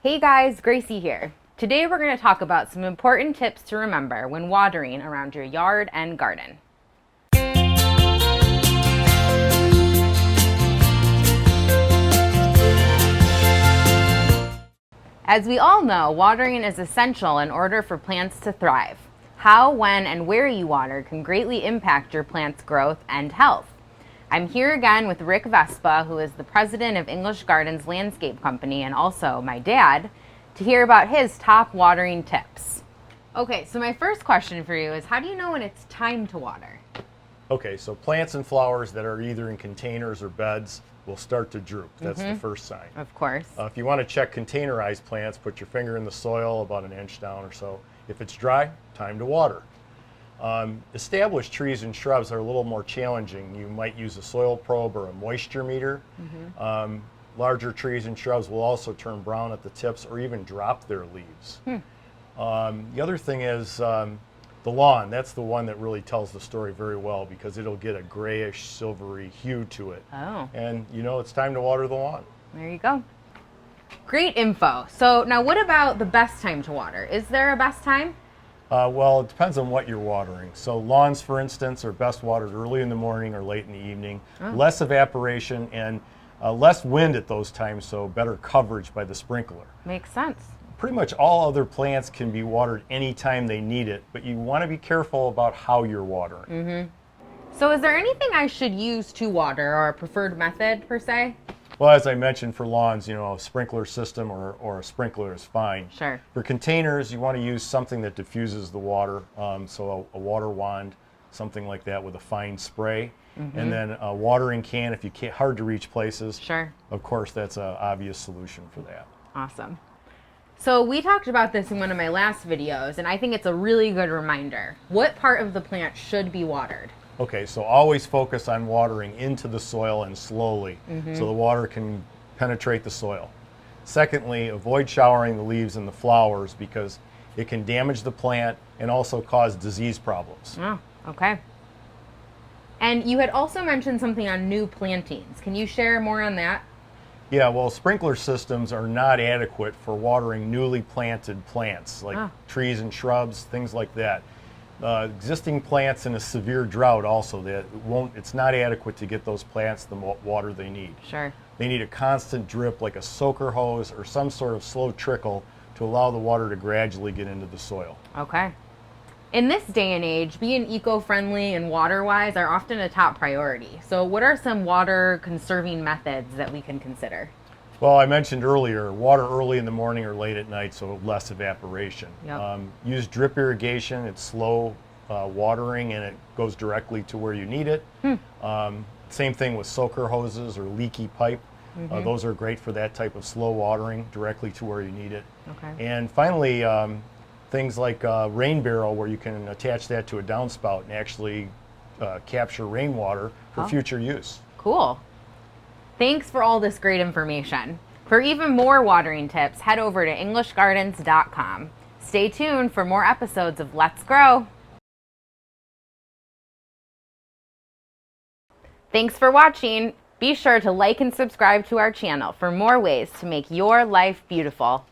Hey guys, Gracie here. Today we're going to talk about some important tips to remember when watering around your yard and garden. As we all know, watering is essential in order for plants to thrive. How, when, and where you water can greatly impact your plant's growth and health. I'm here again with Rick Vespa, who is the president of English Gardens Landscape Company and also my dad, to hear about his top watering tips. Okay, so my first question for you is, how do you know when it's time to water? Okay, so plants and flowers that are either in containers or beds will start to droop. That's the first sign. Of course. If you want to check containerized plants, put your finger in the soil about an inch down or so. If it's dry, time to water. Established trees and shrubs are a little more challenging. You might use a soil probe or a moisture meter. Larger trees and shrubs will also turn brown at the tips or even drop their leaves. The other thing is the lawn. That's the one that really tells the story very well because it'll get a grayish silvery hue to it. Oh. And you know it's time to water the lawn. There you go. Great info. So now what about the best time to water? Is there a best time? Well, it depends on what you're watering. So lawns, for instance, are best watered early in the morning or late in the evening. Less evaporation and less wind at those times, so better coverage by the sprinkler. Makes sense. Pretty much all other plants can be watered anytime they need it, but you want to be careful about how you're watering. So is there anything I should use to water or a preferred method per se? Well, as I mentioned, for lawns, you know, a sprinkler system or a sprinkler is fine. Sure. For containers, you want to use something that diffuses the water, so a water wand, something like that with a fine spray. And then a watering can if you can't, hard to reach places. Sure. Of course, that's an obvious solution for that. Awesome. So we talked about this in one of my last videos, and I think it's a really good reminder. What part of the plant should be watered? Okay, so always focus on watering into the soil and slowly so the water can penetrate the soil. Secondly, avoid showering the leaves and the flowers because it can damage the plant and also cause disease problems. Oh, okay. And you had also mentioned something on new plantings. Can you share more on that? Yeah, well, sprinkler systems are not adequate for watering newly planted plants like trees and shrubs, things like that. Existing plants in a severe drought also, it's not adequate to get those plants the water they need. Sure. They need a constant drip like a soaker hose or some sort of slow trickle to allow the water to gradually get into the soil. Okay. In this day and age, being eco-friendly and water-wise are often a top priority. So what are some water-conserving methods that we can consider? Well, I mentioned earlier, water early in the morning or late at night, so less evaporation. Yep. Use drip irrigation. It's slow watering and it goes directly to where you need it. Same thing with soaker hoses or leaky pipe. Those are great for that type of slow watering directly to where you need it. Okay. And finally, things like rain barrel where you can attach that to a downspout and actually capture rainwater for future use. Cool. Thanks for all this great information. For even more watering tips, head over to EnglishGardens.com. Stay tuned for more episodes of Let's Grow. Thanks for watching. Be sure to like and subscribe to our channel for more ways to make your life beautiful.